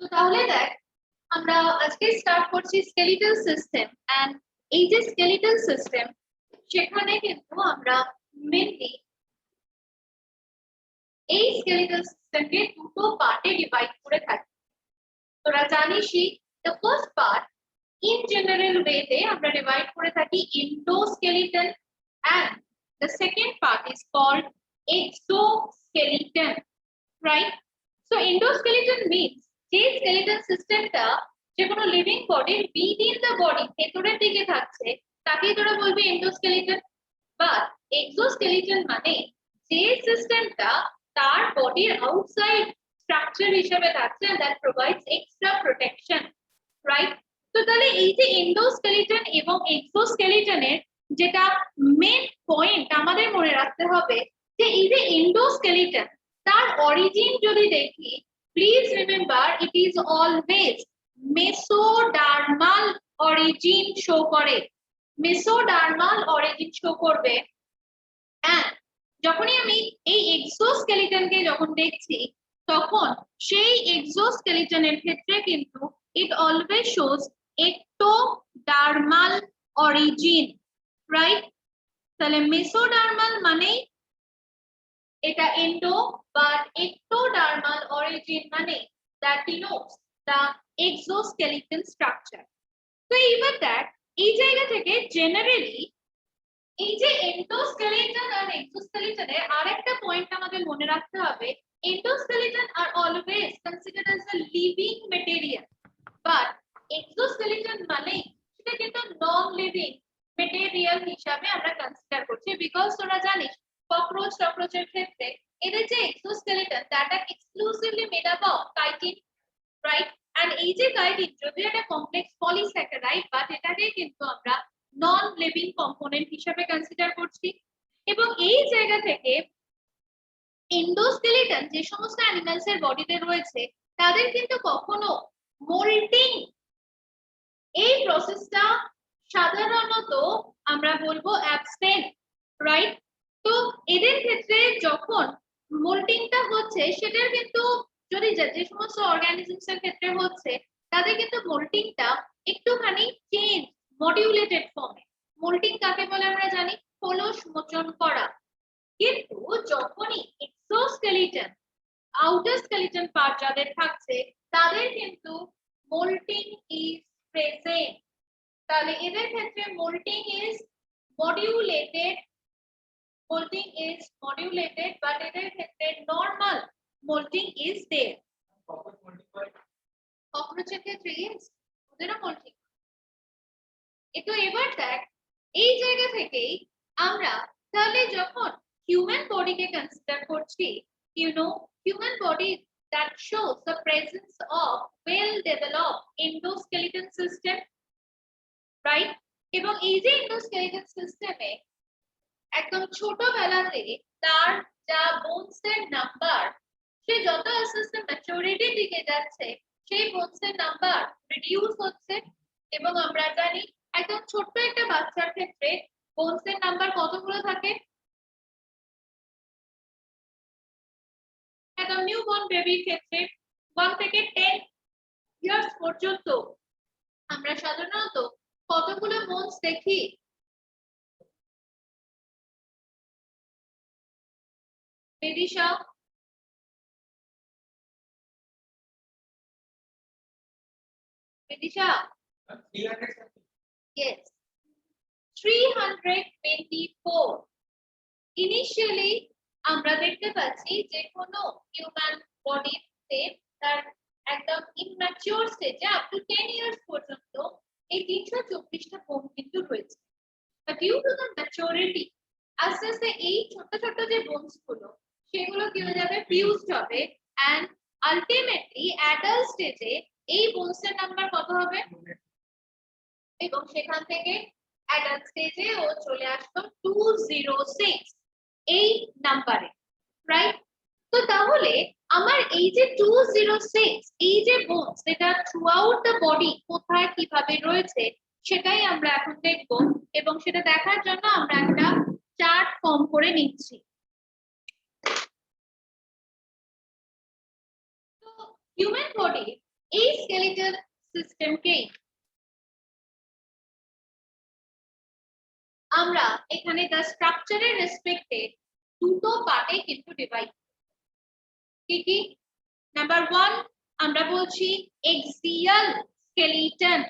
তো তাহলে দেখ আমরা আজকে স্টার্ট করছি স্কেলিটাল সিস্টেম এন্ড এই যে স্কেলিটাল সিস্টেম সেখানে কিন্তু আমরা মেইনলি এই স্কেলিটাল সিস্টেমকে দুটো পার্টে ডিভাইড করে থাকি। তোরা জানিসই the first part in general ওয়েতে আমরা ডিভাইড করে থাকি endoskeleton and the second part is called exoskeleton, right? So endoskeleton means যে স্কেলিটাল সিস্টেমটা যে কোনো লিভিং বডির উইদিন দ্য বডি ভেতরের দিকে থাকছে তাকেই তোরা বলবি এন্ডোস্কেলিটন। বাট এক্সোস্কেলিটন মানে যে সিস্টেমটা তার বডির আউটসাইড স্ট্রাকচার হিসেবে থাকছে that provides extra protection, right? তো তাহলে এই যে এন্ডোস্কেলিটন এবং এক্সোস্কেলিটনের যেটা মেন পয়েন্ট আমাদের মনে রাখতে হবে যে এই যে এন্ডোস্কেলিটন তার অরিজিন যদি দেখি, please remember it is always mesodermal origin show করে, মেসোডার্মাল অরিজিন শো করবে। এন্ড যখনই আমি এই এক্সোস্কেলিটনকে যখন দেখছি তখন সেই এক্সোস্কেলিটনের ক্ষেত্রে কিন্তু ইট always shows ectodermal origin, right? তাহলে মেসোডার্মাল মানে এটা এন্ডো, বাট এক্টোডার্মাল অরিজিন মানে that denotes the exoskeleton structure. তো এইবার দেখ এই জায়গা থেকে জেনারেলি এই যে এন্ডোস্কেলিটন আর এক্সোস্কেলিটনের আরেকটা পয়েন্ট আমাদের মনে রাখতে হবে, endoskeleton are always considered as a living material, but exoskeleton মানে সেটা কিন্তু নন লিভিং ম্যাটেরিয়াল হিসাবে আমরা কনসিডার করছি। বিকজ তোরা জানিস ককরোচের ক্ষেত্রে এদের যে exoskeleton that are exclusively made up of chitin, right? And এই যে কাইটিন যদিও এটা কমপ্লেক্স পলিস্যাকারাইড বাট এটাকে কিন্তু আমরা নন লিভিং কম্পোনেন্ট হিসেবে কনসিডার করছি। এবং এই জায়গা থেকে এন্ডোস্কেলিটন যে সমস্ত অ্যানিমালস এর বডিতে রয়েছে তাদের কিন্তু কখনো মোল্টিং এই প্রসেসটা সাধারণত আমরা বলবো অ্যাবসেন্ট, রাইট? তো এদের ক্ষেত্রে যখন মোল্টিংটা হচ্ছে সেটার কিন্তু যদি যে সমস্ত অর্গানিজমস এর ক্ষেত্রে হচ্ছে তাদের কিন্তু মোল্টিংটা একটুখানি চেঞ্জ মডিউলেটেড ফর্মে। মোল্টিং কাকে বলে আমরা জানি, খোলস মোচন করা। কিন্তু যখনই এক্সোস্কেলিটন আউটার স্কেলিটন পার্ট যাদের থাকছে তাদের কিন্তু মোল্টিং ইজ প্রেজেন্ট। তাহলে এদের ক্ষেত্রে molting is modulated, molting is modulated, but এদের ক্ষেত্রে নরমাল মোল্টিং ইজ देयर। ককরোচের ক্ষেত্রে ইজ ওদেরও মোল্টিং। তো এবার দেখ এই জায়গা থেকেই আমরা তাহলে যখন হিউম্যান বডিকে কনসিডার করছি, you know, human body that shows the presence of well developed endoskeleton system, right? এবং এই যে endoskeleton সিস্টেমে একদম ছোটবেলাতে তার যা বোনস এর নাম্বার সে যত আস্তে আস্তে ম্যাচুরিটির দিকে যাচ্ছে সেই বোনস এর নাম্বার রিডিউস হচ্ছে। এবং আমরা জানি একদম ছোট্ট একটা বাচ্চার ক্ষেত্রে বোনস এর নাম্বার কতগুলো থাকে, একদম নিউবর্ন বেবির ক্ষেত্রে 1 থেকে 10 ইয়ার্স পর্যন্ত আমরা সাধারণত কতগুলো বোনস দেখি? বিদিশা, বিদিশা? Yes, 324 ইনিশিয়ালি আমরা দেখতে পাচ্ছি যে কোনো হিউম্যান বডিতে তার একদম ইম্যাচিউর স্টেজে আপ টু 10 ইয়ার্স পর্যন্ত এই 324টা বোন কিন্তু রয়েছে। But due to the maturity আস্তে আস্তে এই ছোট ছোট যে বোনস গুলো সেগুলো কি হয়ে যাবে, ফিউজড হবে এন্ড আলটিমেটলি অ্যাডাল্ট স্টেজে এই বোনস এর নাম্বার কত হবে? এবং সেখান থেকে অ্যাডাল্ট স্টেজে ও চলে আসলো 206 এই নাম্বারে, রাইট? তো তাহলে আমার এই যে 206 এই যে বোনস এটা থ্রু আউট দ্য বডি কোথায় কিভাবে রয়েছে সেটাই আমরা এখন দেখব। এবং সেটা দেখার জন্য আমরা একটা চার্ট ফর্ম করে নিচ্ছি। তো হিউম্যান বডি এই স্কেলিটাল সিস্টেমকে আমরা এখানে দ্য স্ট্রাকচারের রেসপেক্টে দুটো পার্টে কিন্তু ডিভাইড কি নাম্বার 1 আমরা বলছি axial skeleton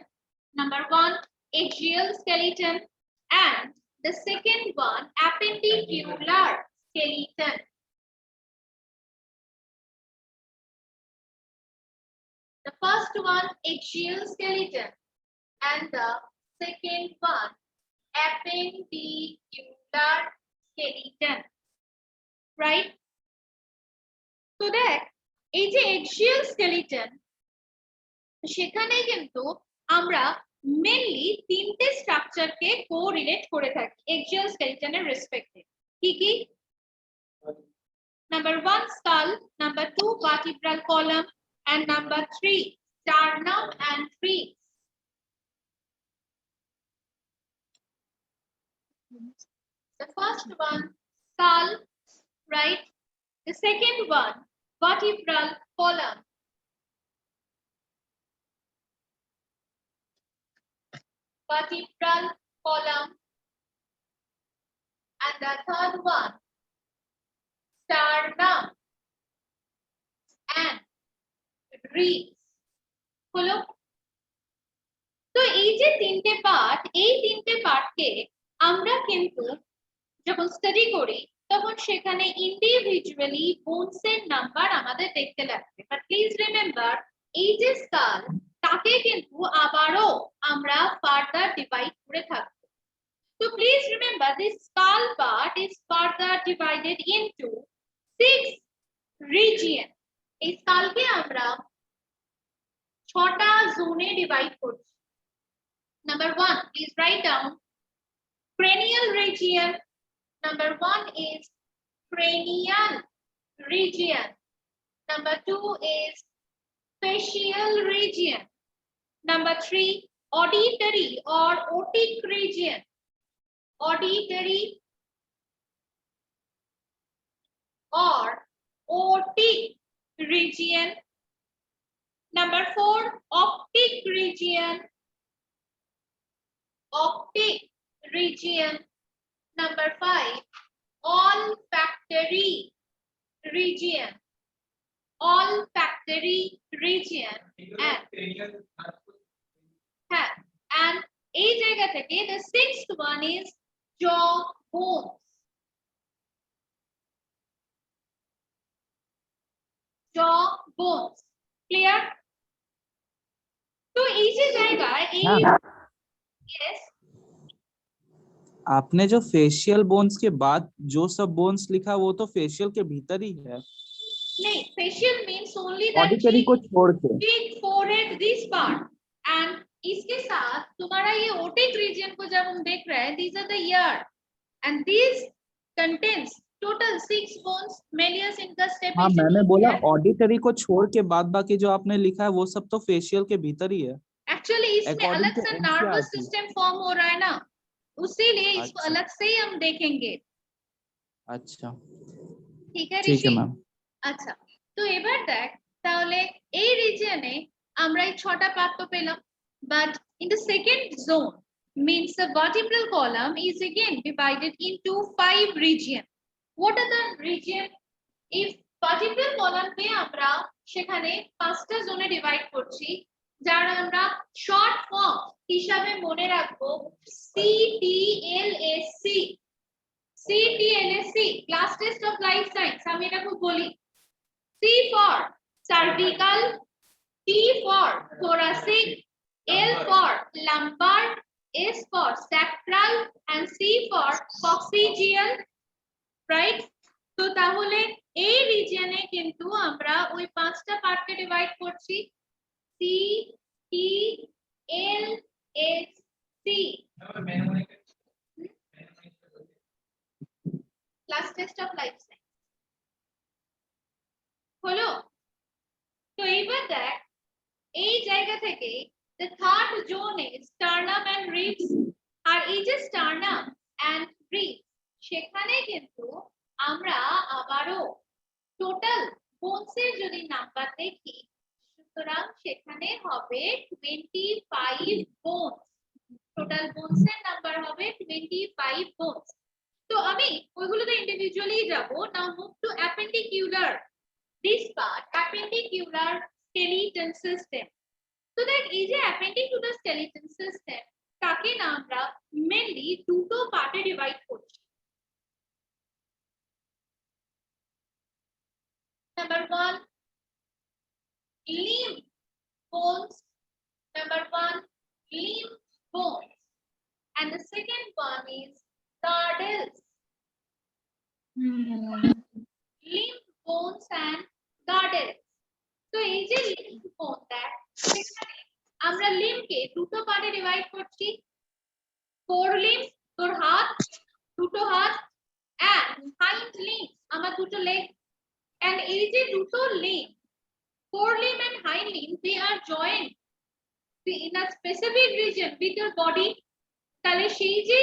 number 1 axial skeleton and the second one appendicular skeleton. The first one axial skeleton and the second one appendicular skeleton, right? So that এই যে axial skeleton সেখানে কিন্তু আমরা মেইনলি তিনটে স্ট্রাকচারকে কোরিলেট করে থাকি axial skeleton এর রেসপেক্টে কি number 1 skull, number 2 vertebral column and number 3 sternum and ribs. The first one skull, right? The second one vertebral column. Vertebral column and the third one sternum and ribs. হলো তো এই যে তিনটে part এই তিনটে পার্টকে আমরা কিন্তু যখন স্টাডি করি তখন সেখানে ইন্ডিভিজুয়ালি বোনস এর নাম্বার আমাদের দেখতে লাগবে বাট প্লিজ রিমেম্বার এই যে স্কাল তাকে কিন্তু আবারও আমরা ফার্দার ডিভাইড করে থাকবো তো please remember this skull part is further divided into 6 region এই স্কালকে আমরা 6টা জোনে ডিভাইড করছি number 1 please write down cranial region. Number 1 is cranial region. Number 2 is facial region. Number 3 auditory or otic region. Auditory or otic region. Number 4 optic region. Optic region. Number 5 olfactory region. Olfactory region and এই জায়গা থেকে the sixth one is jaw bones. Jaw bones. Clear? तो এই যে জায়গায় এই yes आपने जो फेशियल बोन्स के बाद जो सब बोन्स लिखा वो तो फेशियल के भीतर ही है नहीं facial means only that auditory को छोड़ के cheek forehead this part and इसके साथ तुम्हारा ये ओटिक रीजन को जब हम देख रहे हैं these are the ear and these contains total 6 bones malleus incus stapes. हाँ मैंने बोला ऑडिटरी को छोड़ के बाद बाकी जो आपने लिखा है वो सब तो फेशियल के भीतर ही है एक्चुअली इसमें अलग से नर्वस सिस्टम फॉर्म हो रहा है ना उसीलिए इसको अलग से ही हम देखेंगे अच्छा ठीक है ठीक है मैम আচ্ছা তো এবার দেখ তাহলে এই রিজিয়নে আমরা এই 6টা পার্ট তো পেলাম but in the second zone means the vertebral column is again divided into 5 region. What are the region? If vertebral column কে আমরা সেখানে 5টা জোনে ডিভাইড করছি যার আমরা শর্ট ফর্ম হিসাবে মনে রাখবো CTLSC. CTLSC class test of life science আমি এটা খুব বলি C for cervical, T for thoracic, L for lumbar, S for sacral and C for coccygeal, right? তো তাহলে এই রিজিয়নে কিন্তু আমরা ওই 5টা পার্টকে ডিভাইড করছি C T L S C class test of life science হলো তো এইবার দেখ এই জায়গা থেকে the third zone is sternum and ribs আর এই যে sternum and ribs সেখানে কিন্তু আমরা আবারো টোটাল বোনস এর যদি নাম্বার দেখি সুতরাং সেখানে হবে 25 বোনস, টোটাল বোনস এর নাম্বার হবে 25 বোনস। তো আমি ওইগুলোতে ইন্ডিভিজুয়ালি যাব। Now move to appendicular, this part appendicular skeleton system. তো দেখ এই যে অ্যাপেন্ডিকিউলার স্কেলিটন সিস্টেম তাকে না আমরা মেইনলি দুটো পার্টে ডিভাইড করছি। Number 1 limb bones, number 1 limb bones, and the second one is girdles. Limb bones and girdles. তো এই যে limb bone দেখ সেখানে আমরা limb কে দুটো পার্টে ডিভাইড করছি। ফোর লিম্ব, তোর হাত, দুটো হাত, and hind limbs আমার দুটো লেগ। and এই যে দুটো limb, forelimb and hind limb, they are joined in a specific region with your body. তাহলে সেই যে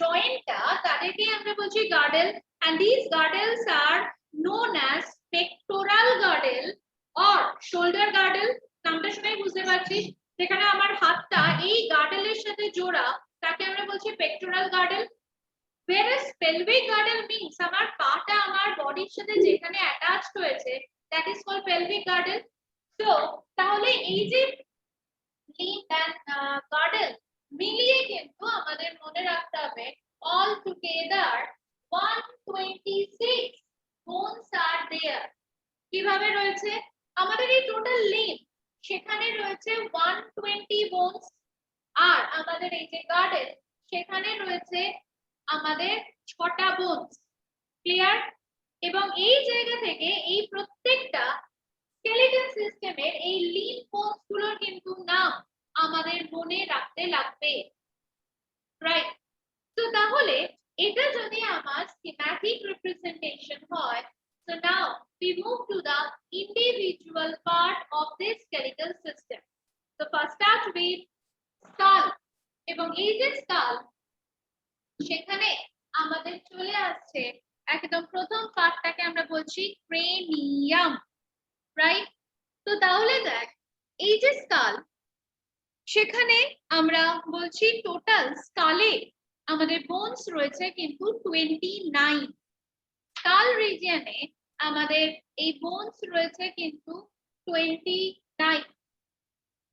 জয়েন্টটা তাদেরকে আমরা বলছি girdle, and these girdles are known as pectoral girdle or shoulder girdle। নামটা শুনেই বুঝতে পারছিস যেখানে আমার হাতটা এই গার্ডেলের সাথে জোড়া তাকে আমরা বলছি pectoral girdle। whereas pelvic girdle means আমার পাটা আমার বডির সাথে যেখানে অ্যাটাচড হয়েছে, that is called pelvic girdle। so তাহলে এই যে limb and girdle মিলিয়ে কিন্তু আমাদের মনে রাখতে হবে all together 126 bones are there। কিভাবে রয়েছে আমাদের এই টোটাল limb, সেখানে রয়েছে 120 bones, আর আমাদের এই যে girdle সেখানে রয়েছে আমাদের 6টা bones। ক্লিয়ার? এবং এই জায়গা থেকে এই প্রত্যেকটা স্কেলিটন সিস্টেমের এই limb bones গুলোর কিন্তু নাম আমাদের মনে রাখতে লাগবে, রাইট? তো তাহলে এটা যদি আমার স্কিম্যাটিক রিপ্রেজেন্টেশন হয়, so now we move to the individual part of this skeletal system. So first start with skull, এবং এই যে skull সেখানে আমাদের চলে আসছে একদম প্রথম পার্টটাকে আমরা বলছি ক্রেনিয়াম, রাইট? তো তাহলে দেখ এই যে স্কাল সেখানে আমরা বলছি টোটাল স্কালে আমাদের বোনস রয়েছে কিন্তু 29। স্কাল রিজিয়নে আমাদের এই বোনস রয়েছে কিন্তু 29।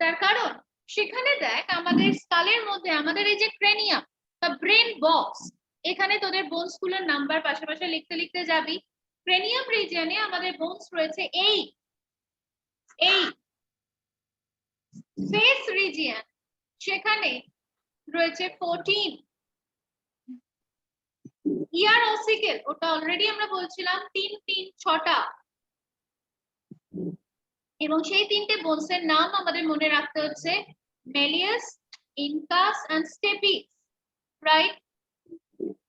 তার কারণ সেখানে দেখ আমাদের স্কালের মধ্যে আমাদের এই যে ক্রেনিয়াম বা ব্রেন বক্স, এখানে তোদের বোনস গুলোর নাম্বার পাশাপাশি লিখতে লিখতে যাবি। ক্রেনিয়াম রিজিয়নে আমাদের বোনস রয়েছে 8। ফেস রিজিয়ন সেখানে রয়েছে 14। ইয়ার অসিকেল ওটা অলরেডি আমরা বলছিলাম 3 3 6টা, এবং সেই তিনটে বোনসের নাম আমাদের মনে রাখতে হচ্ছে malleus, incus and stapes, right?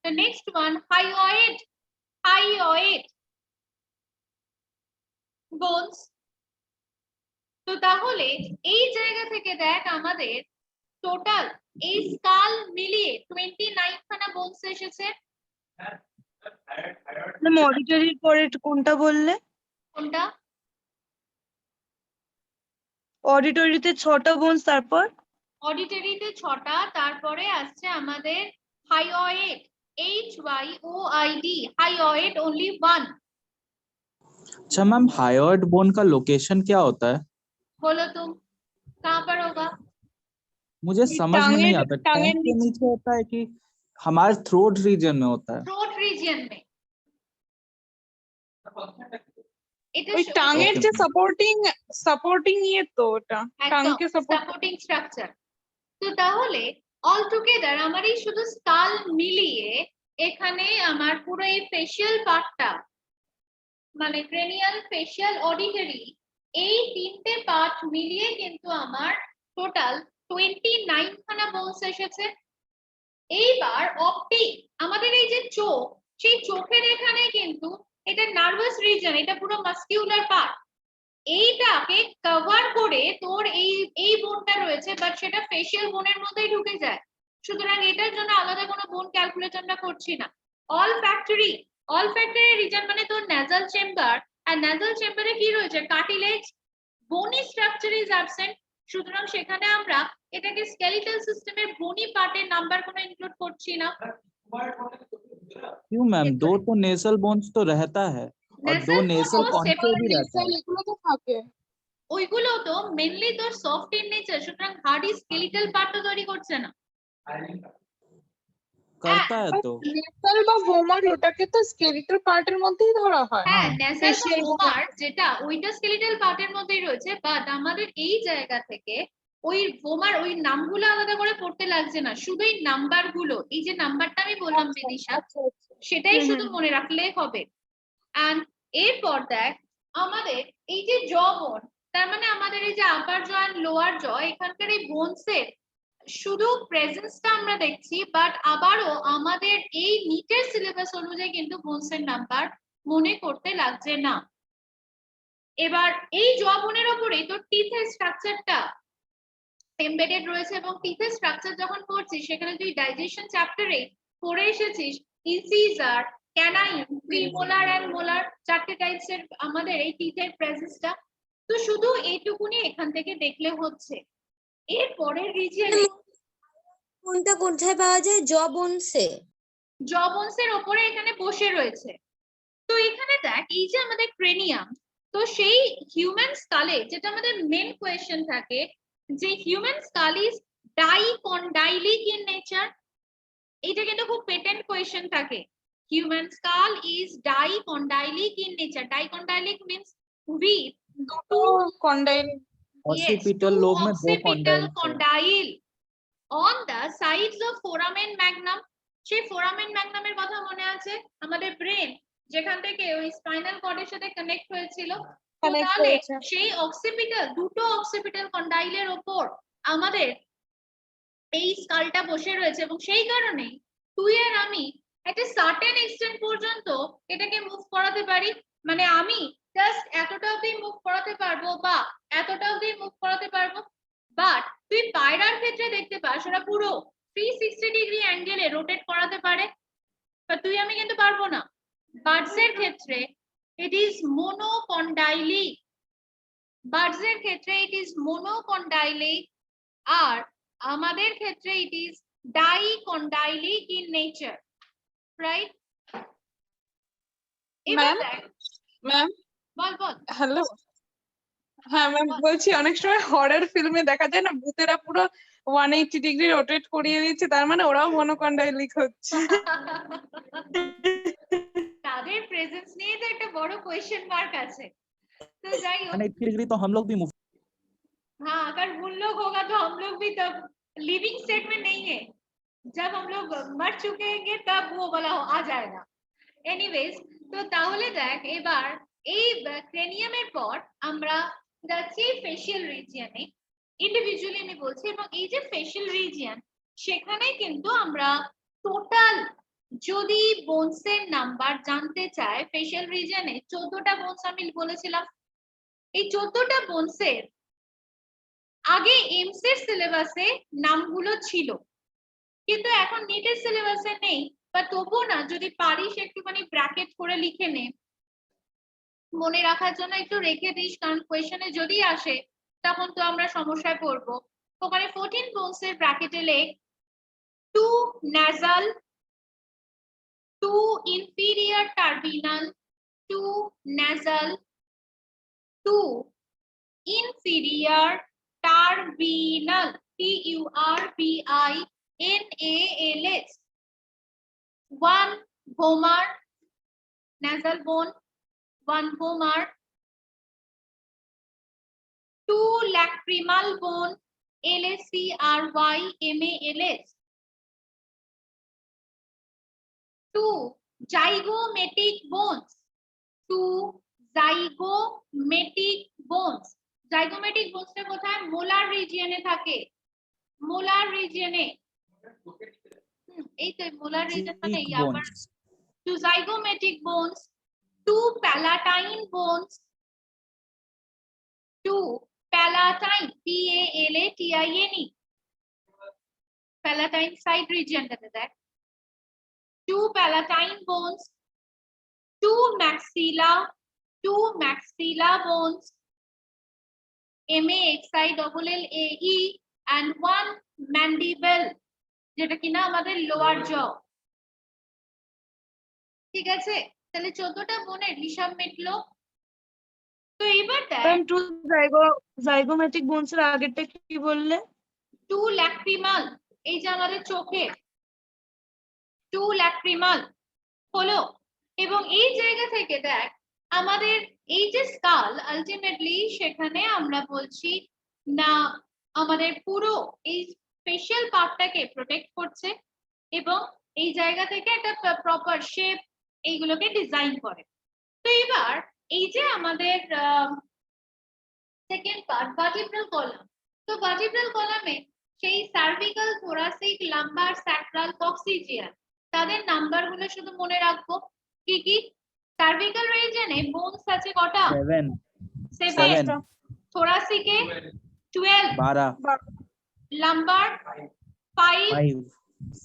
The next one hyoid bones। তো তাহলে এই জায়গা থেকে দেখ আমাদের টোটাল এই স্কাল মিলিয়ে 29 খানা বোনস এসেছে। অডিটরির পরে কোনটা বললে? কোনটা? অডিটরিতে 6টা বোনস, তারপর অডিটরিতে 6টা, তারপরে আসছে আমাদের হাইওয়েড, HYOID, हाइओइड only 1। अच्छा मैम, हायोइड बोन का लोकेशन क्या होता है? बोलो तुम कहाँ पर होगा? मुझे समझ में नहीं आता, टांगें टंग के नीचे होता है कि हमारे थ्रोट रीजन में होता है? थ्रोट रीजन में। এটা ওই টাঙের যে সাপোর্টিং ইয়ে তো ওটা টাংকে সাপোর্টিং স্ট্রাকচার। তো তাহলে অল টুগেদার আমার এই শুধু স্কাল মিলিয়ে এখানে আমার পুরো এই ফেশিয়াল পার্টটা মানে ক্রেনিয়াল, ফেশিয়াল, অডিটরি এই তিনটে পার্ট মিলিয়ে কিন্তু আমার টোটাল 29 খানা বোনস এসেছে। এইবার অপটিক আমাদের এই যে চোখ, সেই চোখের এখানে কিন্তু এটা নার্ভাস রিজন, এটা পুরো মাসকিউলার পার্ট, এইটাকে কভার করে তোর এই বোনটা রয়েছে, বাট সেটা ফেশিয়াল বোনের মধ্যেই ঢুকে যায়। সুতরাং এটার জন্য আলাদা কোনো বোন ক্যালকুলেট আমরা করছি না। অলফ্যাক্টরি রিজন মানে তোর ন্যাজাল চেম্বার, আর ন্যাজাল চেম্বারে কি রয়েছে? Cartilage, bony structure is absent, সুতরাং সেখানে আমরা এটাকে স্কেলিটাল সিস্টেমের বনি পার্টের নাম্বার কোনো ইনক্লুড করছি না। क्यों मैम, दो तो नेसल बोन्स तो रहता है और दो Nasal bone नेसल তো कॉन्चो भी रहता है। এগুলো তো থাকে। ওইগুলো তো মেনলি তো সফট ইন নেচার, সুতরাং হার্ডি স্কেলিটাল পার্ট তো তৈরি করছে না। करता है तो নেসাল বা ভোমার ওটাকে তো স্কেলিটাল পার্টের মধ্যেই ধরা হয়। হ্যাঁ, ন্যাসাল বা Facial ভোমার যেটা ওইটা স্কেলিটাল পার্টের মধ্যেই রয়েছে, বাট আমাদের এই জায়গা থেকে ওই ভোমার ওই নামগুলো আলাদা করে পড়তে লাগছে না, শুধু এই নাম্বার গুলো, এই যে নাম্বারটা আমি বললাম বিদিশা, সেটাই শুধু মনে রাখলে হবে। এন্ড এরপর দেখ আমাদের এই যে জ বোন, তার মানে আমাদের এই যে আপার জ এন্ড লোয়ার জ, এখানকার এই বোনসের শুধু প্রেজেন্সটা আমরা দেখছি, বাট আবারও আমাদের এই নিটের সিলেবাস অনুযায়ী কিন্তু বোনসের নাম্বার মনে করতে লাগছে না। এবার এই জ বোনের উপরেই তো টিথের স্ট্রাকচারটা এমবেডেড রয়েছে, এবং টিথের স্ট্রাকচার যখন পড়ছিস সেখানে তুই ডাইজেশন চ্যাপ্টারে পড়ে এসেছিস incisor, canine, premolar and molar, চারটে টাইপস এর আমাদের এই টিথের প্রেজেন্সটা। তো শুধু এইটুকুনি এখান থেকে দেখলে হচ্ছে। এর পরের রিজিয়নে কোনটা কোথায় পাওয়া যায়? জ বোনসে? জ বোনসের উপরে এখানে বসে রয়েছে। তো এখানে দেখ এই যে আমাদের ক্রেনিয়াম, তো সেই হিউম্যান স্কালে যেটা আমাদের মেন কোয়েশ্চেন থাকে যে human skull is dicondylic in nature, এটা কিন্তু খুব পেটেন্ট কোয়েশ্চেন থাকে। Human skull is dicondylic in nature. Dicondylic means with দুটো কন্ডাইল occipital lobe में दो occipital condyle है। condyle on the sides of foramen magnum। সেই foramen magnum এর কথা মনে আছে? আমাদের ব্রেন যেখান থেকে ওই স্পাইনাল কর্ডের সাথে কানেক্ট হয়েছিল, তো Connect তাহলে হয়েছে। সেই অক্সিপিটাল, দুটো অক্সিপিটাল কন্ডাইলের উপর আমাদের এই স্কালটা বসে রয়েছে, এবং সেই কারণেই তুই আর আমি একটা সার্টেন এক্সটেন্ট পর্যন্ত এটাকে মুভ করাতে পারি। মানে আমি জাস্ট এতটা অবধি মুভ করাতে পারবো বা এতটা অবধি মুভ করাতে পারবো, বাট তুই পায়রার ক্ষেত্রে দেখতে পাস ওরা পুরো 360 ডিগ্রি অ্যাঙ্গেলে রোটেট করাতে পারে, বাট তুই আমি কিন্তু পারবো না। বার্ডস এর ক্ষেত্রে ইট ইজ মোনোকন্ডাইলিক, বার্ডস এর ক্ষেত্রে ইট ইজ মোনোকন্ডাইলিক, আর আমাদের ক্ষেত্রে it is dicondylic in nature, right? এবার দেখ, ম্যাম বল বল। হ্যালো, হ্যাঁ ম্যাম বলছি অনেক সময় হরর ফিল্মে দেখা যায় না ভূতেরা পুরো 180 ডিগ্রি রোটেট করিয়ে দিচ্ছে, তার মানে ওরাও মনোকন্ডাইলিক হচ্ছে। তাদের প্রেজেন্স নিয়ে তো একটা বড় কোয়েশ্চেন মার্ক আছে। তো যাই হোক, 180 डिग्री तो हम लोग भी मूव। हाँ अगर उन लोग होगा तो हम लोग भी तब लिविंग स्टेट में नहीं है, जब हम लोग मर चुके हैं तब वो वाला आ जाएगा। এনিওয়েজ, তো তাহলে দেখ এবার এই ক্রেনিয়ামের পর আমরা যাচ্ছি ফেশিয়াল রিজিয়নে। ইন্ডিভিজুয়ালি আমি বলছি, এবং এই যে ফেশিয়াল রিজিয়ন, সেখানে কিন্তু আমরা টোটাল যদি বোনসের নাম্বার জানতে চাই, ফেশিয়াল রিজিয়নে 14টা বোনস আমি বলেছিলাম। এই 14টা বোনসের আগে এমস এর সিলেবাসে নামগুলো ছিল, কিন্তু এখন নিটের সিলেবাসে নেই, বা তবুও না যদি পারিস একটুখানি ব্র্যাকেট করে লিখে নে, মনে রাখার জন্য একটু রেখে দিস, কারণ কোয়েশ্চেনে যদি আসে তখন তো আমরা সমস্যায় পড়বো। ওখানে 14 বোনস এর ব্র্যাকেটে লেখ 2 nasal, 2 inferior turbinal, 2 nasal, 2 inferior turbinal, TURBINALS, 1 vomer, nasal bone, 1 vomer, 2 lacrimal bone, LACRYMALS, 2 zygomatic bones, 2 zygomatic bones। Zygomatic বোনসটা কোথায়? মোলার রিজিয়নে থাকে, মোলার রিজিয়নে। এই তো মোলার রিজিয়ন মানে এই আবার। 2 zygomatic bones, 2 palatine bones, 2 palatine, PALATINE, palatine side region টাতে দেখ। 2 palatine bones, 2 maxilla, 2 maxilla bones, MAXILLAE and 1 mandible যেটা কিনা আমাদের লোয়ার জ। ঠিক আছে, তাহলে 14টা বোনের হিসাব মিটলো। তো এবার দেখ ম্যাম টু জাইগোমেটিক বোনস এর আগেরটা কি বললে? 2 ল্যাক্রিমাল, এই যে আমাদের চোখে 2 ল্যাক্রিমাল হলো। এবং এই জায়গা থেকে দেখ আমাদের এই যে স্কাল আলটিমেটলি সেখানে আমরা বলছি না আমাদের পুরো এই স্পেশাল পার্টটাকে প্রোটেক্ট করছে এবং এই জায়গা থেকে একটা প্রপার শেপ এইগুলোকে ডিজাইন করে। তো এবার এই যে আমাদের সেকেন্ড পার্ট ভার্টিব্রাল কলাম, তো ভার্টিব্রাল কলামে সেই সার্ভিক্যাল, থোরাসিক, লাম্বার, স্যাক্রাল, কক্সিজিয়াল তাদের নাম্বার গুলো শুধু মনে রাখবো। কি কি? সার্ভিক্যাল রিজনে বোনস আছে কটা? 7। থোরাসিকে 12, lumber 5,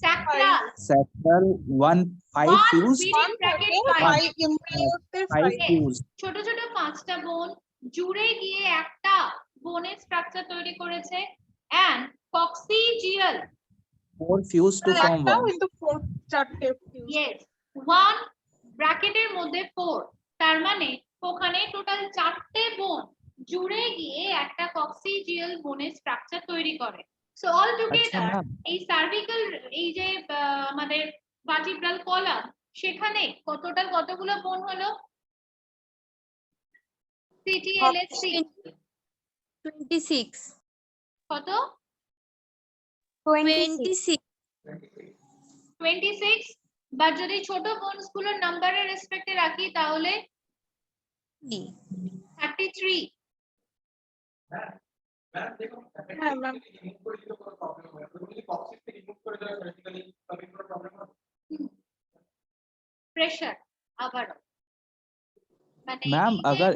sacral Sacral 1 5 fused, five fused, ছোট ছোট 5টা বোন জুড়ে গিয়ে একটা বোনের স্ট্রাকচার তৈরি করেছে। And coccygeal 4 fused to form একটাও 1. কিন্তু 4 ইয়েস 1 ব্র্যাকেটের মধ্যে 4, তার মানে ওখানে টোটাল 4টে বোন জুড়ে গিয়ে একটা কক্সিজিয়াল বোনের স্ট্রাকচার তৈরি করে। সো অল আচ্ছা টুগেদার ম্যাম, এই সার্ভিক্যাল এই যে আমাদের ভার্টিব্রাল কলাম সেখানে কতগুলো বোন হলো? CTLSC 26 কত? 26 26। বা যদি ছোট বোনস গুলোর নাম্বারের রেসপেক্টে রাখি তাহলে 33। হ্যাঁ ম্যাম প্রেশার আবার মানে मैम এই যে अगर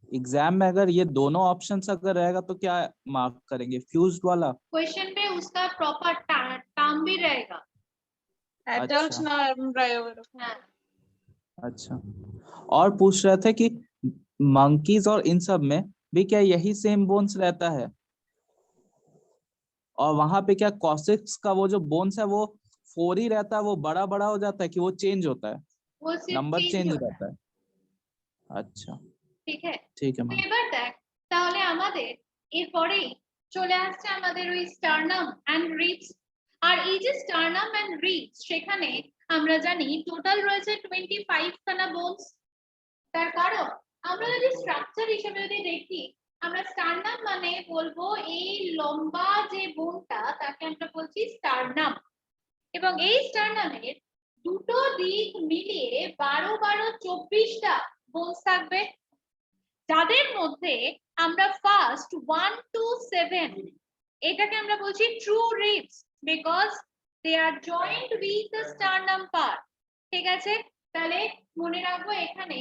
एग्जाम में अगर ये दोनों ऑप्शंस अगर रहेगा तो क्या मार्क करेंगे? फ्यूज्ड वाला? क्वेश्चन पे उसका प्रॉपर टर्म भी रहेगा। অ্যাডাল্ট अच्छा। না এমব্রায়ো এরকম। हाँ अच्छा, और पूछ रहे थे कि मंकीज और इन सब में भी क्या यही सेम बोन्स रहता है? और वहां पे क्या कॉसिक्स का वो जो बोन्स है वो 4 ही रहता है, वो बड़ा बड़ा हो जाता है कि वो चेंज होता है, वो सिर्फ नंबर चेंज चेंज होता है। रहता है? अच्छा ঠিক है, ठीक है তো मैम। এবার দেখ তাহলে আমাদের এরপরেই চলে আসছে আমাদের ওই স্টার্নাম এন্ড রিবস। আর এই যে স্টার্নাম এন্ড রিবস সেখানে আমরা জানি টোটাল রয়েছে 25 খানা বোনস। তার কারণ আমরা যদি স্ট্রাকচার হিসেবে যদি দেখি আমরা স্টার্নাম মানে বলবো এই লম্বা যে বোনটা তাকে আমরা বলছি স্টার্নাম। এবং এই স্টার্নামের দুটো দিক মিলিয়ে 12-12-24টা বোনস থাকবে, যাদের মধ্যে আমরা ফার্স্ট 1 to 7 এটাকে আমরা বলছি true ribs because they are joint with the sternum part. ঠিক আছে, তাহলে মনে রাখবো এখানে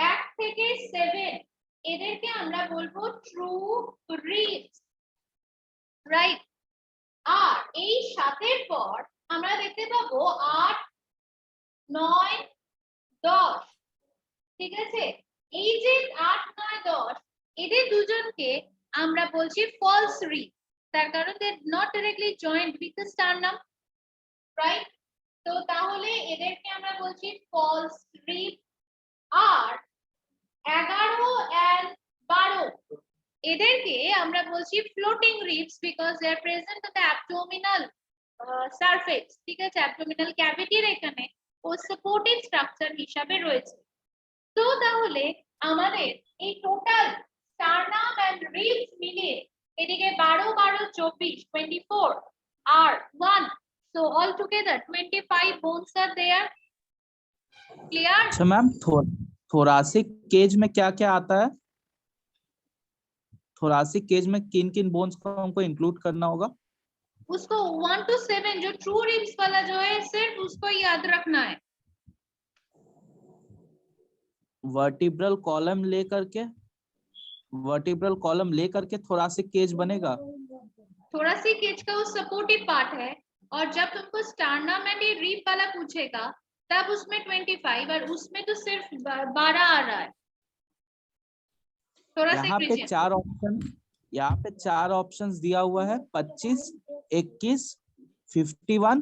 1 থেকে 7 এদেরকে আমরা বলবো ট্রু রিবস, রাইট। আর এই 7-এর পর আমরা দেখতে পাবো 8, 9, 10। ঠিক আছে, এই যে 8, 9, 10 এদের দুজনকে আমরা বলছি ফলস রিব, তার কারণ they not directly joint with the sternum, right. তো তাহলে এদেরকে আমরা বলছি ফলস রিব। আর 11 and 12 এদেরকে আমরা বলছি floating ribs because they are present on the abdominal surface. ঠিক আছে, অ্যাবডোমিনাল ক্যাভিটির এখানে ও সাপোর্টিভ স্ট্রাকচার হিসাবে রয়েছে। তো তাহলে আমাদের এই টোটাল স্টার্নাম এন্ড রিবস মিলিয়ে এদিকে 12-12-24 আর 1, so all together 25 bones are there. Clear? अच्छा मैम, थोरासिक केज में क्या क्या आता है? थोरासिक केज में किन किन बोन्स को हमको इंक्लूड करना होगा? उसको 1 to 7 जो ट्रू रिब्स वाला जो है सिर्फ उसको याद रखना है। वर्टिब्रल कॉलम लेकर के थोरासिक केज बनेगा? थोरासिक केज का वो सपोर्टिव पार्ट है और जब तुमको स्टार्नम एंड ये रिब वाला पूछेगा तब उसमें 25 और उसमें तो सिर्फ 12 आ रहा है। thoracic यहाँ पे region. यहाँ पे 4 ऑप्शंस दिया हुआ है, 25, 21, 51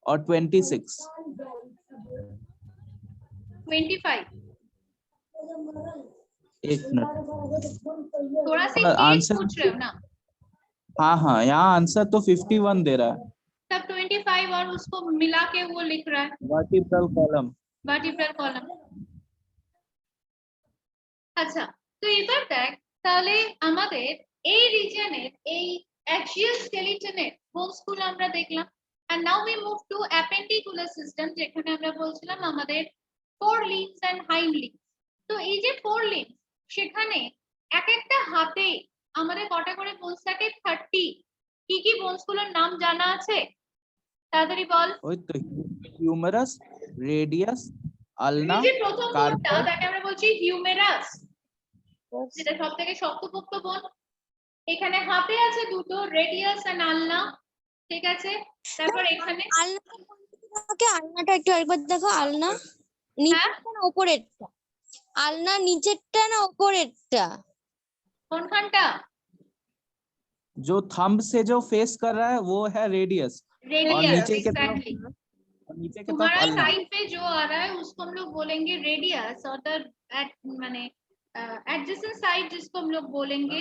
और 26। 25. एक मिनट, thoracic पर cage आंसर पूछ रहे हो ना? हाँ यहाँ आंसर तो 51 दे रहा है, तब 25 और उसको मिला के वो लिख रहा है वर्टिब्रल कॉलम। Vertebral column. আচ্ছা, তো এবার দেখ তাহলে আমাদের এই রিজনের এই অ্যাক্সিয়াল স্কেলিটনের বোনস গুলো আমরা দেখলাম। and now we move to appendicular system, যেখানে আমরা বলছিলাম আমাদের fore limbs and hind limbs. তো এই যে ফোর লিম্বস, সেখানে এক একটা হাতে আমাদের কটা করে বোনস থাকে? 30। কি কি বোনস গুলোর নাম জানা আছে? তাড়াতাড়ি বল। ওই তো হিউমেরাস, রেডিয়াস, আলনা, এই যে প্রথম বোনটা, কার্পাস। তাকে আমরা বলছি হিউমেরাস, যেটা সবথেকে শক্তপোক্ত বোন। এখানে হাতে আছে দুটো, রেডিয়াস এন্ড আলনা, ঠিক আছে। তারপর এখানে আলনাটা একটু একবার দেখো, আলনা নিচেরটা না উপরেরটা? আলনা নিচেরটা না উপরেরটা? কোনখানটা? जो थंब से जो फेस कर रहा है वो है रेडियस, और रेडियस, नीचे की तरफ एग्जैक्टली। नीचे की तरफ तुम्हारा अल्ना। साइड पे जो आ रहा है उसको हम लोग बोलेंगे रेडियस, और द माने एडजेसेंट साइड जिसको हम लोग बोलेंगे,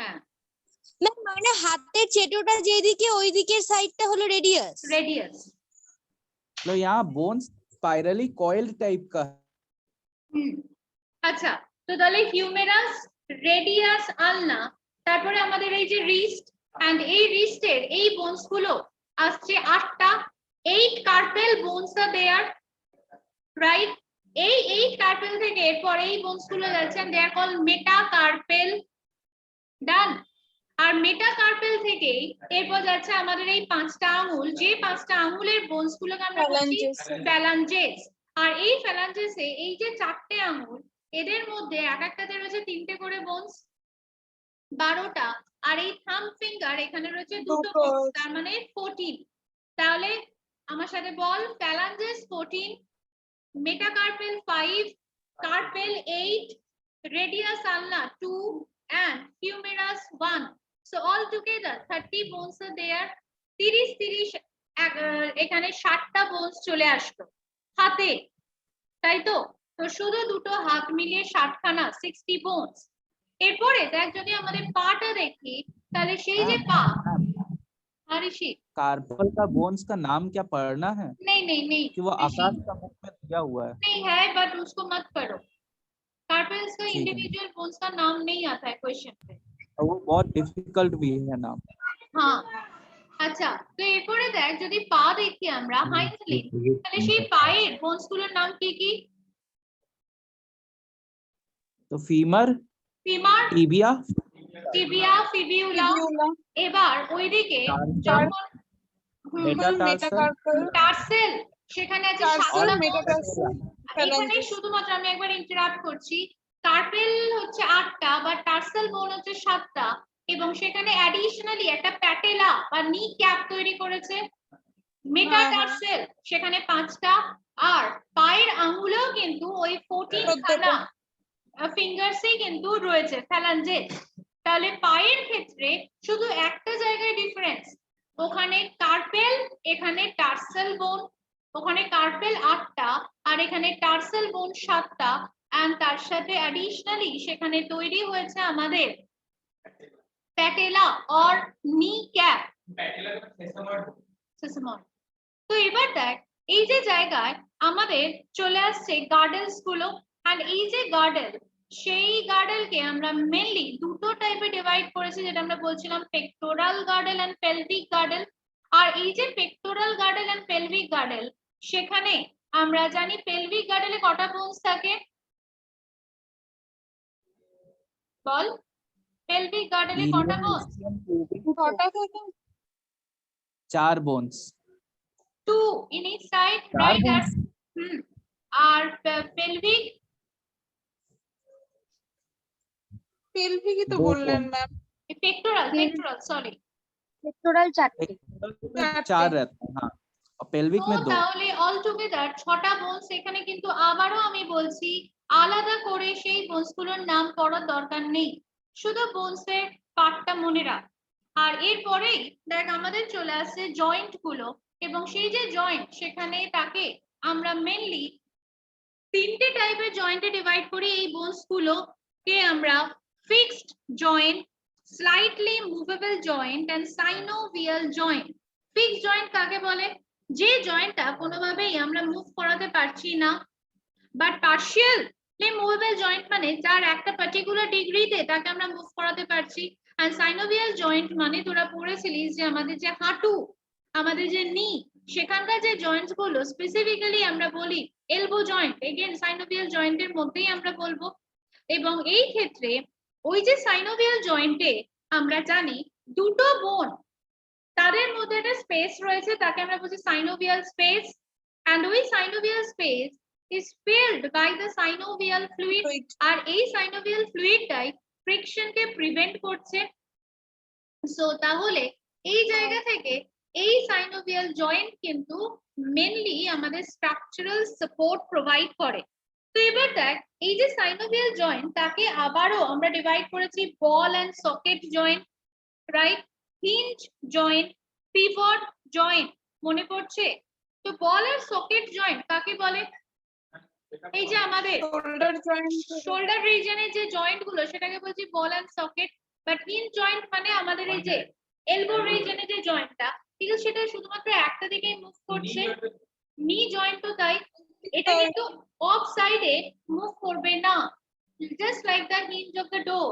হ্যাঁ না মানে হাতের চেটোটা যেদিকে ওই দিকের সাইডটা হলো রেডিয়াস। रेडियस। तो यहाँ बोन्स स्पाइरली कॉइल्ड टाइप का है। আচ্ছা, তো তাহলে হিউমেরাস, রেডিয়াস, আলনা, তারপরে আমাদের এই যে রিস্ট, এন্ড এই রিস্টের এই বোনস গুলো আসছে 8টা। 8 কার্পেল বোনস আর দেয়ার, রাইট? এই 8 কার্পেল থেকে এরপর এই বোনস গুলো যাচ্ছে, এন্ড দে আর কল মেটাকার্পেল। ডান। আর মেটাকার্পেল থেকে এরপর যাচ্ছে আমাদের এই 5টা আঙ্গুল, যে 5টা আঙ্গুলের বোনস গুলোকে আমরা বলছি ফ্যালাঞ্জেস। আর এই ফ্যালাঞ্জেসে এই যে 4টে আঙ্গুল, এদের মধ্যে এক একটাতে রয়েছে 3টে করে বোনস, 12টা। আর এই থাম্ব ফিঙ্গার এখানে রয়েছে দুটো বোনস, তার মানে 14। তাহলে আমার সাথে বল, ফ্যালাঞ্জেস 14, মেটাকার্পেল 5, কার্পেল 8, রেডিয়াস আলনা 2 and humerus 1. So all together 30 bones are there. 30 এখানে 60টা বোনস চলে আসলো হাতে, তাই তো? তো শুধু দুটো হাত মিলিয়ে 60খানা, 60 বোনস। এরপরে দেখ যদি আমাদের পাটা দেখি, তাহলে সেই যে পা, ঋষি कार्पल का बोन्स का नाम क्या पढ़ना है नहीं नहीं नहीं कि वो ऋषि, आकाश का मुख में दिया हुआ है? नहीं है, बट उसको मत पढ़ो। कार्पेल्स का ठीक है। इंडिविजुअल बोन्स का नाम नहीं आता है क्वेश्चन पे, और वो बहुत डिफिकल्ट भी है नाम। হ্যাঁ। আচ্ছা, তো এরপরে দেখ যদি পা দেখি আমরা হাইন্ড লিম্ব, তাহলে সেই পায়ের বোনস গুলোর নাম কি কি? तो फीमर, ফিমার, টিবিয়া, টিবিয়া, ফিবিউলা। এবার ওইদিকে যখন মেটাটার্সাল, টার্সেল, সেখানে আছে টার্সেল, 7টা মেটাটার্সাল, এখানে শুধুমাত্র আমি একবার ইন্টারাপ্ট করছি, কার্পেল হচ্ছে 8টা, বা টার্সেল বোন হচ্ছে 7টা, এবং সেখানে অ্যাডিশনালি একটা প্যাটেলা বা নি ক্যাপ তৈরি করেছে মেটাটার্সেল, সেখানে 5টা। আর পায়ের আঙ্গুলেও কিন্তু ওই 14খানা ফিঙ্গারসই কিন্তু রয়েছে, ফ্যালাঞ্জেস। তাহলে পায়ের ক্ষেত্রে শুধু একটা জায়গায় ডিফারেন্স, ওখানে কার্পেল, এখানে টার্সেল বোন। ওখানে কার্পেল 8টা আর এখানে টার্সেল বোন 7টা, এন্ড তার সাথে অ্যাডিশনালি সেখানে তৈরি হয়েছে আমাদের প্যাটেলা অর নি ক্যাপ, সেসমন। তো এবার দেখ এই যে জায়গায় আমাদের চলে আসছে গার্ডেলস গুলো, এন্ড এই যে গার্ডেল, সেই গার্ডেলকে আমরা মেইনলি দুটো টাইপে ডিভাইড করেছি, যেটা আমরা বলছিলাম pectoral girdle and pelvic girdle. আর এই যে pectoral girdle and pelvic girdle, সেখানে আমরা জানি পেলভিক গার্ডেলে কটা বোনস থাকে? বল, পেলভিক গার্ডেলে কটা বোনস? কটা থাকে? 4 bones. 2 in each side, right? আর পেলভিক পেলভিকই তো বললেন ম্যাম। পেক্টোরাল, সরি, পেক্টোরাল 4টে। 4 रहता है, हाँ, और पेल्विक में 2। তাহলে অল টুগেদার 6টা বোনস। এখানে কিন্তু আবারও আমি বলছি, আলাদা করে সেই বোনসগুলোর নাম পড়ার দরকার নেই, শুধু বোনসের পার্টটা মনে রাখ। আর এরপরেই দেখ আমাদের চলে আসছে জয়েন্ট গুলো, এবং সেই যে জয়েন্ট সেখানে তাকে আমরা মেনলি তিনটে টাইপের জয়েন্টে ডিভাইড করি। এই বোনস গুলোকে আমরা fixed joint, slightly movable joint and synovial joint. Fixed joint কাকে বলে? যে জয়েন্টটা কোনোভাবেই আমরা মুভ করাতে পারছি না, বাট পার্শিয়ালি মুভেবল জয়েন্ট মানে যার একটা পার্টিকুলার ডিগ্রিতে তাকে আমরা মুভ করাতে পারছি। আর সাইনোভিয়াল জয়েন্ট মানে তোরা পড়েছিলিস যে আমাদের যে হাঁটু, আমাদের যে নি, সেখানকার যে জয়েন্টস গুলো স্পেসিফিক্যালি আমরা বলি এলবো জয়েন্ট, এগেন সাইনোভিয়াল জয়েন্টের মধ্যেই আমরা বলবো। এবং এই ক্ষেত্রে ওই যে সাইনোভিয়াল জয়েন্টে আমরা জানি দুটো বোন, তাদের মধ্যে একটা স্পেস রয়েছে, তাকে আমরা বলছি সাইনোভিয়াল স্পেস, and ওই synovial space is filled by the synovial fluid, আর এই সাইনোভিয়াল ফ্লুইডটাই ফ্রিকশনকে প্রিভেন্ট করছে। সো তাহলে এই জায়গা থেকে এই সাইনোভিয়াল জয়েন্ট কিন্তু মেনলি আমাদের স্ট্রাকচারাল সাপোর্ট প্রোভাইড করে। তো এবার দেখ এই যে সাইনোভিয়াল জয়েন্ট তাকে আবারও আমরা ডিভাইড করেছি ball and socket joint, right, hinge joint, pivot joint, মনে পড়ছে? তো বল আর সকেট জয়েন্ট কাকে বলে? এই যে আমাদের শোল্ডার জয়েন্ট, শোল্ডার রিজনের যে জয়েন্ট গুলো সেটাকে বলছি ball and socket. But hinge joint মানে আমাদের এই যে এলবো রিজনের যে জয়েন্টটা, ঠিক আছে, সেটা শুধুমাত্র একটা দিকেই মুভ করছে। নি জয়েন্টও তাই, এটা কিন্তু অফ সাইডে মুভ করবে না, just like the hinge of the door.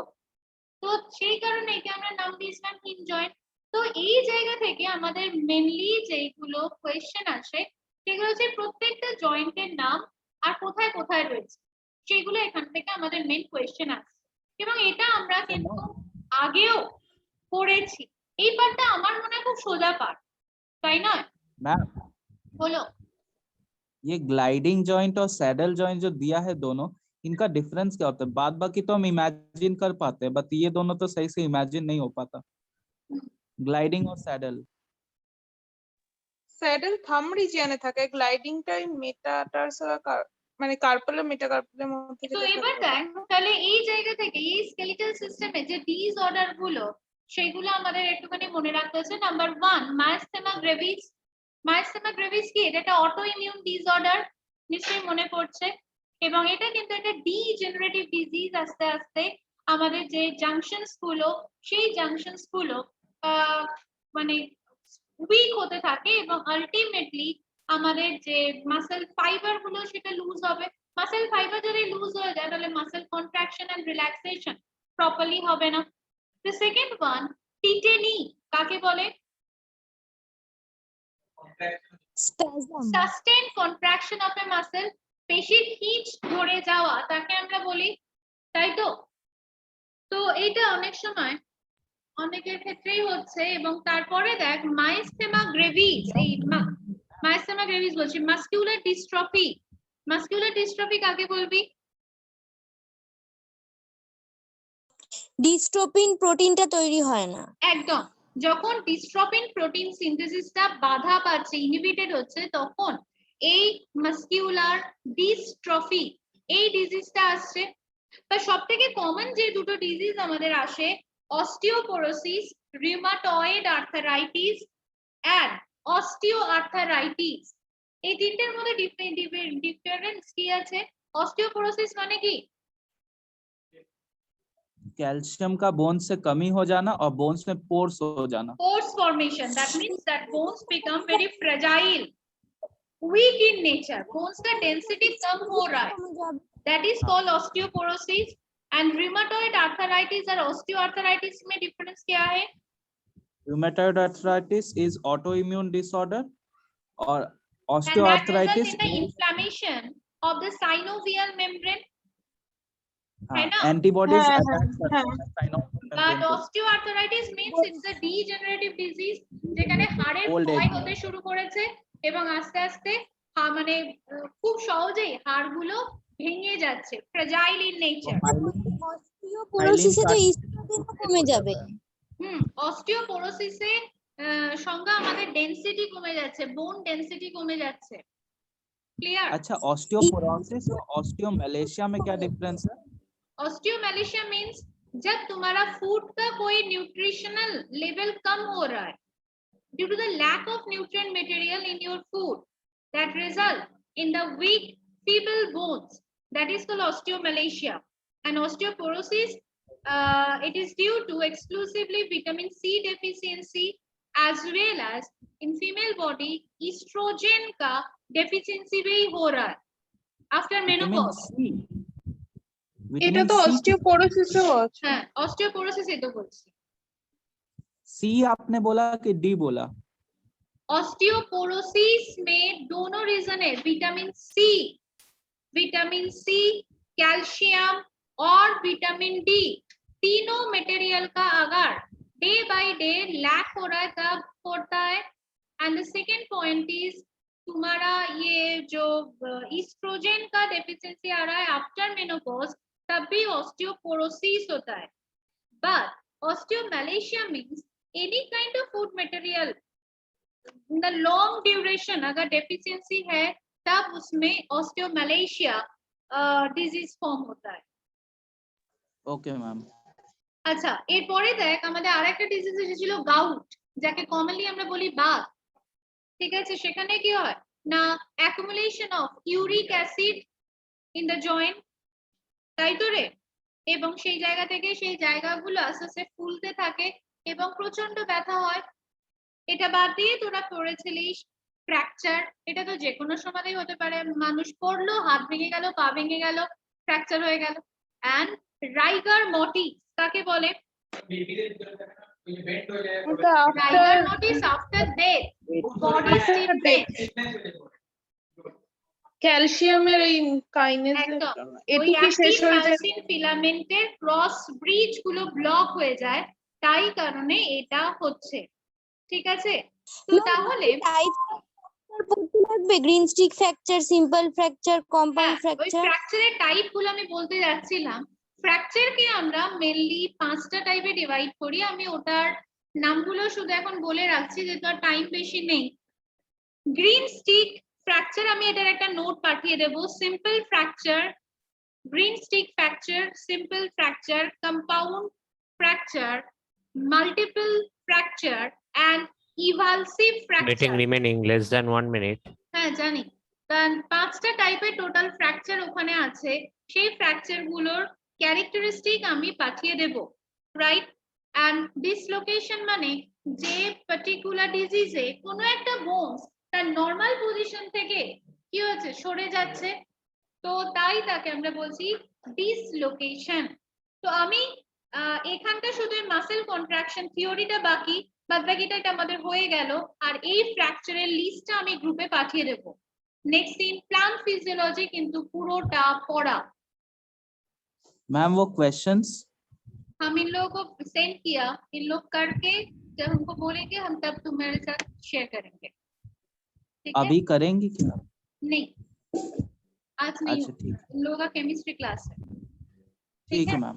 তো সেই কারণে একে আমরা নাম দিয়েছিলাম হিঞ্জ জয়েন্ট। তো এই জায়গা থেকে আমাদের মেনলি যেগুলো কোয়েশ্চেন আসে সেগুলো হচ্ছে প্রত্যেকটা জয়েন্টের নাম আর কোথায় কোথায় রয়েছে, সেগুলো এখান থেকে আমাদের মেন কোয়েশ্চেন আসছে। এবং এটা আমরা কিন্তু আগেও পড়েছি। এই পার্টটা আমার মনে হয় খুব সোজা পার্ট, তাই নয়? मैम বলো। ये ग्लाइडिंग जॉइंट और सैडल जॉइंट जो दिया है दोनों, इनका डिफरेंस क्या होता है? बाद बाकी तो हम इमेजिन कर पाते हैं, बट ये दोनों तो सही से इमेजिन नहीं हो पाता, ग्लाइडिंग और सैडल। স্যাডেল থাম রিজিয়নে থাকে, গ্লাইডিংটাই মেটাটার্সাল মানে কার্পাল মেটাকার্পালের মধ্যে তো যেটা এবার থাকে। দেখ তাহলে এই জায়গা থেকে এই স্কেলিটাল সিস্টেমে যে ডিসঅর্ডার গুলো সেগুলো আমাদের একটুখানি মনে রাখতে হচ্ছে। Number 1 myasthenia gravis. Myasthenia gravis কি? এটা একটা অটো ইমিউন ডিসঅর্ডার, নিশ্চয়ই মনে পড়ছে। এবং এটা কিন্তু একটা ডিজেনারেটিভ ডিজিজ। আস্তে আস্তে আমাদের যে জাংশনস গুলো, সেই জাংশনস গুলো মানে উইক হতে থাকে এবং আলটিমেটলি আমাদের যে মাসেল ফাইবার গুলো সেটা লুজ হবে। মাসেল ফাইবার যদি লুজ হয়ে যায় তাহলে muscle contraction and relaxation properly হবে না। The second one, টিটেনি কাকে বলে? Spasm. Sustained contraction of a muscle, পেশির হিচ ধরে যাওয়া, তাকে আমরা বলি, তাই তো? তো এটা অনেক সময় অনেকের ক্ষেত্রেই হচ্ছে। এবং তারপরে দেখ মাইস্থেমা গ্রেভিস, এই মাইস্থেমা গ্রেভিস বলছি, মাসকুলার ডিস্ট্রফি। মাসকুলার ডিস্ট্রফি কাকে বলবি? ডিস্ট্রোপিন প্রোটিনটা তৈরি হয় না। একদম, যখন ডিস্ট্রপিন প্রোটিন সিনথেসিসটা বাধা পাচ্ছে, ইনহিবিটেড হচ্ছে, তখন এই মাসকুলার ডিস্ট্রফি, এই ডিজিজটা আসছে। বা সবথেকে কমন যে দুটো ডিজিজ আমাদের আসে, osteoporosis, rheumatoid arthritis and osteoarthritis. এই তিনটের মধ্যে ডিফারেন্স কি আছে? অস্টিওপোরোসিস মানে কি? कैल्शियम का बोन्स से कमी हो जाना और बोन्स में पोर्स हो जाना। Pores formation, that means that bones become very fragile, weak in nature, bones का density कम हो रहा है, that is called osteoporosis. And rheumatoid arthritis और osteoarthritis में difference क्या है? Rheumatoid arthritis is autoimmune disorder और And that osteoarthritis results in the inflammation of the synovial membrane, है ना? antibodies हाँ, attack करते हाँ। हैं synovial But membrane को। osteoarthritis means it's a degenerative disease, যেখানে হাড়ের Old age. ক্ষয় হতে শুরু করেছে এবং আস্তে আস্তে মানে খুব সহজেই হাড়গুলো ভেঙে যাচ্ছে, fragile in nature. অস্টিওপোরোসিসে তো স্ট্রোকেনও কমে যাবে। অস্টিওপোরোসিসে সংজ্ঞা আমাদের ডেনসিটি কমে যাচ্ছে, বোন ডেনসিটি কমে যাচ্ছে। क्लियर? अच्छा, ऑस्टियोपोरोसिस और ऑस्टियोमैलेशिया में क्या डिफरेंस है? ऑस्टियोमैलेशिया मींस जब तुम्हारा फूड का कोई न्यूट्रिशनल लेवल कम हो रहा है due to the lack of nutrient material in your food that result in the weak feeble bones, that is called osteomalacia. And osteoporosis, it is due to exclusively vitamin C deficiency as well as in female body estrogen का deficiency भी हो रहा है after vitamin menopause. सी, এটা vitamin তো सी, অস্টিওপোরোসিসও আছে। हाँ, osteoporosis ये तो बोलছি। सी आपने बोला कि डी बोला? ऑस्टियोपोरोसिस में दोनों रीजन है, विटामिन सी, कैल्शियम और विटामिन डी, तीनों मटेरियल का अगर डे बाय डे लैक हो रहा है तब होता है। And the second point is तुम्हारा ये जो ईस्ट्रोजन का डेफिशिएंसी आ रहा है आफ्टर मेनोपॉज, तब भी ऑस्टियोपोरोसिस होता है। But osteomalacia means any kind of food material in the long duration अगर डेफिशिएंसी है तब उसमें ऑस्टियोमैलेशिया डिजीज फॉर्म होता है। Okay ma'am. আচ্ছা, এরপরে দেখ আমাদের আরেকটা ডিজিজ এসেছিল গাউট, যাকে কমনলি আমরা বলি বাত। ঠিক আছে, সেখানে কি হয় না accumulation of uric acid in the joint, তাই তো রে? এবং সেই জায়গা থেকে সেই জায়গাগুলো আস্তে আস্তে ফুলতে থাকে এবং প্রচন্ড ব্যথা হয়। এটা বাদ দিয়ে তোরা পড়েছিলিস ফ্র্যাকচার, এটা তো যে কোনো সময়ই হতে পারে, মানুষ পড়লো, হাত ভেঙে গেল, পা ভেঙে গেল, ফ্র্যাকচার হয়ে গেল। এন্ড রাইগার মর্টিস কাকে বলে? ওটা rigor after mortis after death, body stiffness. ক্যালসিয়ামের এই কাইনেজ একদম, ওই এটুকু শেষ অ্যাক্টিন হয়ে যায়। মায়োসিন ফিলামেন্টের ক্রস ব্রিজ গুলো ব্লক হয়ে যায়, তাই কারণে এটা হচ্ছে। ঠিক আছে, তো তাহলে লাগবে green stick fracture, simple fracture, compound ওই ফ্র্যাকচার। ফ্র্যাকচারের টাইপ গুলো আমি বলতে যাচ্ছিলাম। ফ্র্যাকচারকে আমরা মেইনলি 5টা টাইপে ডিভাইড করি, আমি ওটার নামগুলো শুধু এখন বলে রাখছি যেহেতু আর টাইম বেশি নেই। গ্রিন স্টিক ফ্র্যাকচার, আমি এটার একটা নোট পাঠিয়ে দেব। Simple fracture, green stick fracture, simple fracture, compound fracture, multiple fracture and avulsive Meeting fracture. remaining less than 1 minute. হ্যাঁ জানি, কারণ 5টা টাইপের টোটাল ফ্র্যাকচার ওখানে আছে, সেই ফ্র্যাকচার গুলোর ক্যারেক্টারিস্টিক আমি পাঠিয়ে দেব, রাইট? এন্ড ডিসলোকেশন মানে যে পার্টিকুলার ডিজিজে কোনো একটা বোনস তার নরমাল পজিশন থেকে কি হচ্ছে, সরে যাচ্ছে, তো তাই তাকে আমরা বলছি ডিসলোকেশন। তো আমি এখানটা শুধু মাসেল কন্ট্রাকশন থিওরিটা বাকি, বাদ বাকিটা এটা আমাদের হয়ে গেল। আর এই ফ্র্যাকচারের লিস্টটা আমি গ্রুপে পাঠিয়ে দেব। नेक्स्ट इन प्लांट फिजियोलॉजी किंतु पूरोटा पढ़ा। मैम वो क्वेश्चंस हम इन लोगों को सेंड किया, इन लोग करके जब हमको बोलेंगे हम तब तुम्हारे साथ शेयर करेंगे, ठीक है? अभी करेंगे क्या? नहीं, आज नहीं, अच्छा ठीक, इन लोगों का केमिस्ट्री क्लास है, ठीक है मैम।